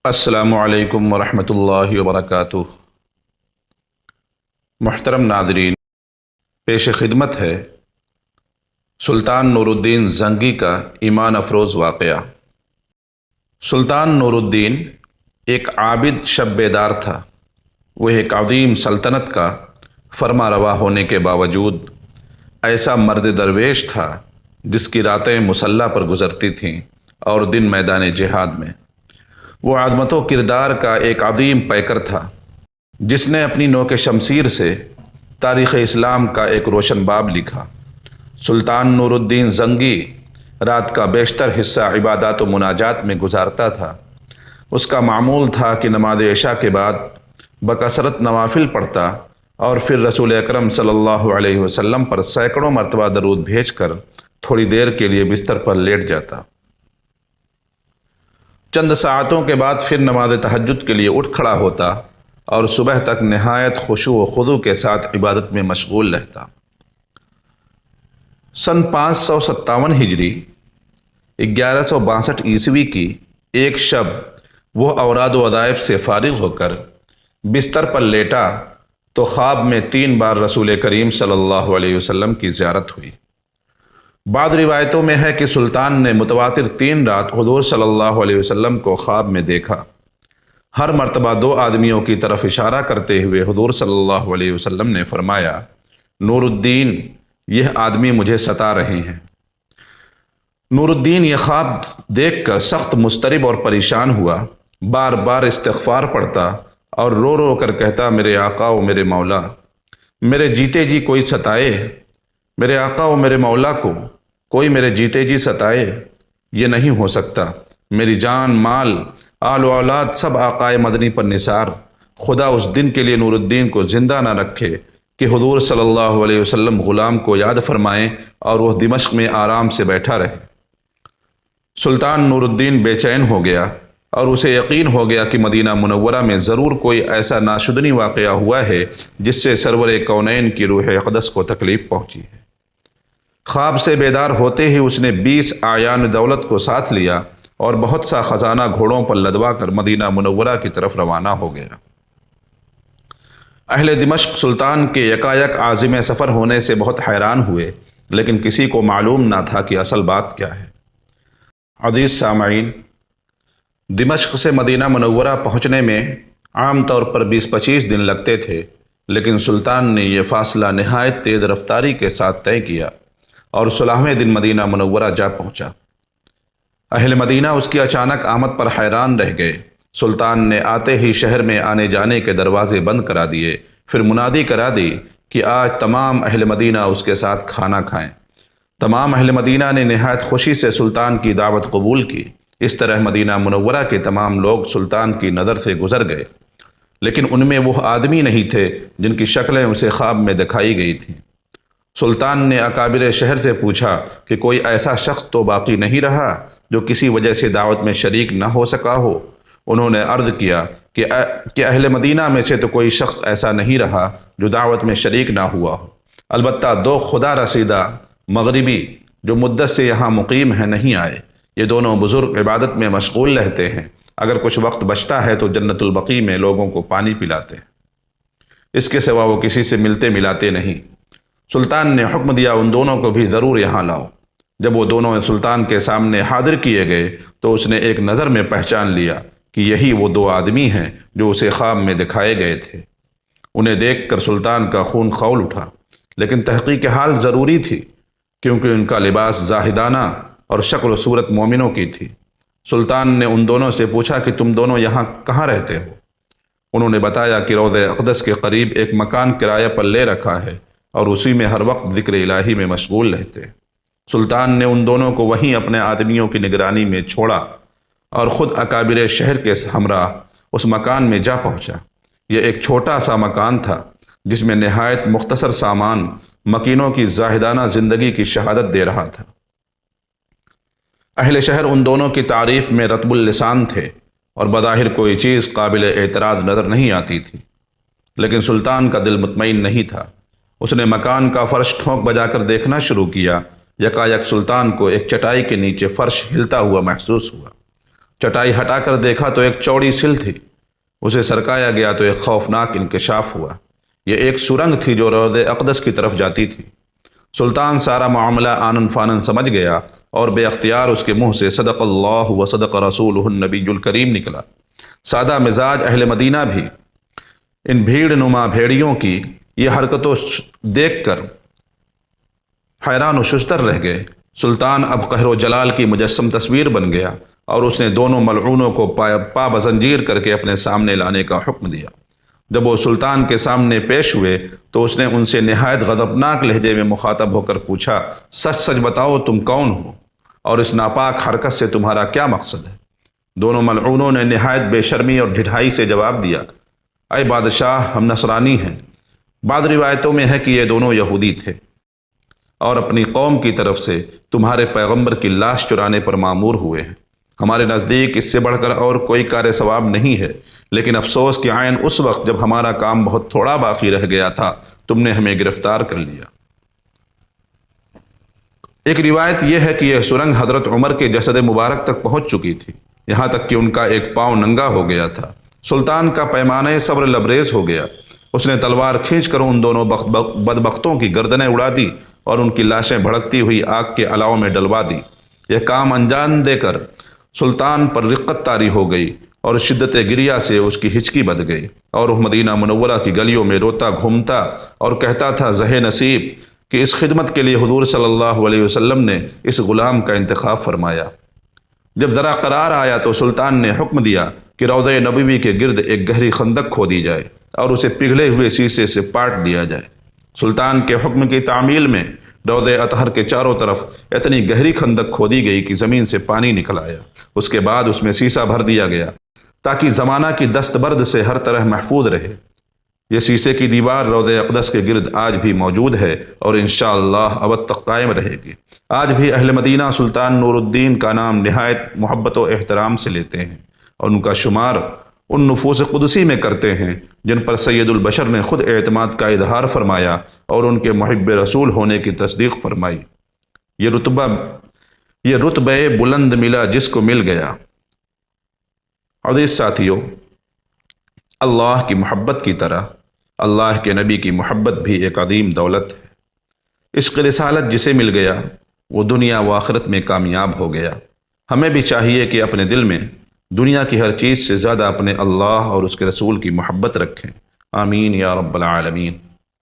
السلام علیکم ورحمۃ اللہ وبرکاتہ۔ محترم ناظرین، پیش خدمت ہے سلطان نور الدین زنگی کا ایمان افروز واقعہ۔ سلطان نور الدین ایک عابد شب بیدار تھا۔ وہ ایک عظیم سلطنت کا فرما روا ہونے کے باوجود ایسا مرد درویش تھا جس کی راتیں مسلح پر گزرتی تھیں اور دن میدان جہاد میں۔ وہ عظمت و کردار کا ایک عظیم پیکر تھا جس نے اپنی نوک شمشیر سے تاریخ اسلام کا ایک روشن باب لکھا۔ سلطان نور الدین زنگی رات کا بیشتر حصہ عبادات و مناجات میں گزارتا تھا۔ اس کا معمول تھا کہ نماز عشاء کے بعد بکثرت نوافل پڑھتا اور پھر رسول اکرم صلی اللہ علیہ وسلم پر سینکڑوں مرتبہ درود بھیج کر تھوڑی دیر کے لیے بستر پر لیٹ جاتا۔ چند ساعتوں کے بعد پھر نماز تہجد کے لیے اٹھ کھڑا ہوتا اور صبح تک نہایت خشوع و خضوع کے ساتھ عبادت میں مشغول رہتا۔ سن 557 ہجری 1162 عیسوی کی ایک شب وہ اوراد و وظائف سے فارغ ہو کر بستر پر لیٹا تو خواب میں 3 بار رسول کریم صلی اللہ علیہ وسلم کی زیارت ہوئی۔ بعض روایتوں میں ہے کہ سلطان نے متواتر 3 رات حضور صلی اللہ علیہ وسلم کو خواب میں دیکھا۔ ہر مرتبہ 2 آدمیوں کی طرف اشارہ کرتے ہوئے حضور صلی اللہ علیہ وسلم نے فرمایا، نور الدین، یہ آدمی مجھے ستا رہے ہیں۔ نور الدین یہ خواب دیکھ کر سخت مضطرب اور پریشان ہوا، بار بار استغفار پڑھتا اور رو رو کر کہتا، میرے آقا و میرے مولا، میرے جیتے جی کوئی ستائے، میرے آقا و میرے مولا کو کوئی میرے جیتے جی ستائے، یہ نہیں ہو سکتا۔ میری جان، مال، آل و اولاد سب آقائے مدنی پر نثار۔ خدا اس دن کے لیے نور الدین کو زندہ نہ رکھے کہ حضور صلی اللہ علیہ وسلم غلام کو یاد فرمائیں اور وہ دمشق میں آرام سے بیٹھا رہے۔ سلطان نور الدین بے چین ہو گیا اور اسے یقین ہو گیا کہ مدینہ منورہ میں ضرور کوئی ایسا ناشدنی واقعہ ہوا ہے جس سے سرور کونین کی روح اقدس کو تکلیف پہنچی ہے۔ خواب سے بیدار ہوتے ہی اس نے 20 اعیان دولت کو ساتھ لیا اور بہت سا خزانہ گھوڑوں پر لدوا کر مدینہ منورہ کی طرف روانہ ہو گیا۔ اہل دمشق سلطان کے یکایک عازم سفر ہونے سے بہت حیران ہوئے، لیکن کسی کو معلوم نہ تھا کہ اصل بات کیا ہے۔ عزیز سامعین، دمشق سے مدینہ منورہ پہنچنے میں عام طور پر 20-25 دن لگتے تھے، لیکن سلطان نے یہ فاصلہ نہایت تیز رفتاری کے ساتھ طے کیا اور 16ویں دن مدینہ منورہ جا پہنچا۔ اہل مدینہ اس کی اچانک آمد پر حیران رہ گئے۔ سلطان نے آتے ہی شہر میں آنے جانے کے دروازے بند کرا دیے، پھر منادی کرا دی کہ آج تمام اہل مدینہ اس کے ساتھ کھانا کھائیں۔ تمام اہل مدینہ نے نہایت خوشی سے سلطان کی دعوت قبول کی۔ اس طرح مدینہ منورہ کے تمام لوگ سلطان کی نظر سے گزر گئے، لیکن ان میں وہ آدمی نہیں تھے جن کی شکلیں اسے خواب میں دکھائی گئی تھیں۔ سلطان نے اکابر شہر سے پوچھا کہ کوئی ایسا شخص تو باقی نہیں رہا جو کسی وجہ سے دعوت میں شریک نہ ہو سکا ہو۔ انہوں نے عرض کیا کہ اہل مدینہ میں سے تو کوئی شخص ایسا نہیں رہا جو دعوت میں شریک نہ ہوا ہو، البتہ 2 خدا رسیدہ مغربی جو مدت سے یہاں مقیم ہیں نہیں آئے۔ یہ دونوں بزرگ عبادت میں مشغول رہتے ہیں، اگر کچھ وقت بچتا ہے تو جنت البقیع میں لوگوں کو پانی پلاتے ہیں، اس کے سوا وہ کسی سے ملتے ملاتے نہیں۔ سلطان نے حکم دیا ان دونوں کو بھی ضرور یہاں لاؤ۔ جب وہ دونوں سلطان کے سامنے حاضر کیے گئے تو اس نے ایک نظر میں پہچان لیا کہ یہی وہ 2 آدمی ہیں جو اسے خواب میں دکھائے گئے تھے۔ انہیں دیکھ کر سلطان کا خون کھول اٹھا، لیکن تحقیق حال ضروری تھی کیونکہ ان کا لباس زاہدانہ اور شکل و صورت مومنوں کی تھی۔ سلطان نے ان دونوں سے پوچھا کہ تم دونوں یہاں کہاں رہتے ہو؟ انہوں نے بتایا کہ روضہ اقدس کے قریب ایک مکان کرایہ پر لے رکھا ہے اور اسی میں ہر وقت ذکر الہی میں مشغول رہتے۔ سلطان نے ان دونوں کو وہیں اپنے آدمیوں کی نگرانی میں چھوڑا اور خود اکابر شہر کے ہمراہ اس مکان میں جا پہنچا۔ یہ ایک چھوٹا سا مکان تھا جس میں نہایت مختصر سامان مکینوں کی زاہدانہ زندگی کی شہادت دے رہا تھا۔ اہل شہر ان دونوں کی تعریف میں رطب اللسان تھے اور بظاہر کوئی چیز قابل اعتراض نظر نہیں آتی تھی، لیکن سلطان کا دل مطمئن نہیں تھا۔ اس نے مکان کا فرش ٹھونک بجا کر دیکھنا شروع کیا۔ یکایک سلطان کو ایک چٹائی کے نیچے فرش ہلتا ہوا محسوس ہوا۔ چٹائی ہٹا کر دیکھا تو ایک چوڑی سل تھی، اسے سرکایا گیا تو ایک خوفناک انکشاف ہوا۔ یہ ایک سرنگ تھی جو روض اقدس کی طرف جاتی تھی۔ سلطان سارا معاملہ آنن فانن سمجھ گیا اور بے اختیار اس کے منہ سے صدق اللہ و صدق رسولہ النبی الکریم نکلا۔ سادہ مزاج اہل مدینہ بھی ان بھیڑ نما بھیڑیوں کی یہ حرکتوں دیکھ کر حیران و ششدر رہ گئے۔ سلطان اب قہر و جلال کی مجسم تصویر بن گیا اور اس نے دونوں ملعونوں کو پا بزنجیر کر کے اپنے سامنے لانے کا حکم دیا۔ جب وہ سلطان کے سامنے پیش ہوئے تو اس نے ان سے نہایت غضبناک لہجے میں مخاطب ہو کر پوچھا، سچ سچ بتاؤ تم کون ہو اور اس ناپاک حرکت سے تمہارا کیا مقصد ہے؟ دونوں ملعونوں نے نہایت بے شرمی اور ڈھٹائی سے جواب دیا، اے بادشاہ، ہم نصرانی ہیں۔ بعض روایتوں میں ہے کہ یہ دونوں یہودی تھے اور اپنی قوم کی طرف سے تمہارے پیغمبر کی لاش چرانے پر مامور ہوئے ہیں۔ ہمارے نزدیک اس سے بڑھ کر اور کوئی کار ثواب نہیں ہے، لیکن افسوس کہ عین اس وقت جب ہمارا کام بہت تھوڑا باقی رہ گیا تھا تم نے ہمیں گرفتار کر لیا۔ ایک روایت یہ ہے کہ یہ سرنگ حضرت عمر کے جسد مبارک تک پہنچ چکی تھی، یہاں تک کہ ان کا ایک پاؤں ننگا ہو گیا تھا۔ سلطان کا پیمانہ صبر لبریز ہو گیا۔ اس نے تلوار کھینچ کر ان دونوں بدبختوں کی گردنیں اڑا دی اور ان کی لاشیں بھڑکتی ہوئی آگ کے الاؤ میں ڈلوا دی۔ یہ کام انجام دے کر سلطان پر رقت طاری ہو گئی اور شدت گریہ سے اس کی ہچکی بندھ گئی اور وہ مدینہ منورہ کی گلیوں میں روتا گھومتا اور کہتا تھا، زہ نصیب کہ اس خدمت کے لیے حضور صلی اللہ علیہ وسلم نے اس غلام کا انتخاب فرمایا۔ جب ذرا قرار آیا تو سلطان نے حکم دیا کہ روضہ نبوی کے گرد ایک گہری خندق کھودی جائے اور اسے پگھلے ہوئے شیشے سے پاٹ دیا جائے۔ سلطان کے حکم کی تعمیل میں روضہ اطہر کے چاروں طرف اتنی گہری خندق کھودی گئی کہ زمین سے پانی نکل آیا۔ اس کے بعد اس میں سیسہ بھر دیا گیا تاکہ زمانہ کی دست برد سے ہر طرح محفوظ رہے۔ یہ سیسے کی دیوار روضہ اقدس کے گرد آج بھی موجود ہے اور انشاءاللہ ابد تک قائم رہے گی۔ آج بھی اہل مدینہ سلطان نور الدین کا نام نہایت محبت و احترام سے لیتے ہیں اور ان کا شمار ان نفوس قدسی میں کرتے ہیں جن پر سید البشر نے خود اعتماد کا اظہار فرمایا اور ان کے محب رسول ہونے کی تصدیق فرمائی۔ یہ رتبہ بلند ملا جس کو مل گیا۔ عزیز ساتھیو، اللہ کی محبت کی طرح اللہ کے نبی کی محبت بھی ایک عظیم دولت ہے۔ عشق رسالت جسے مل گیا وہ دنیا و آخرت میں کامیاب ہو گیا۔ ہمیں بھی چاہیے کہ اپنے دل میں دنیا کی ہر چیز سے زیادہ اپنے اللہ اور اس کے رسول کی محبت رکھیں۔ آمین یا رب العالمین۔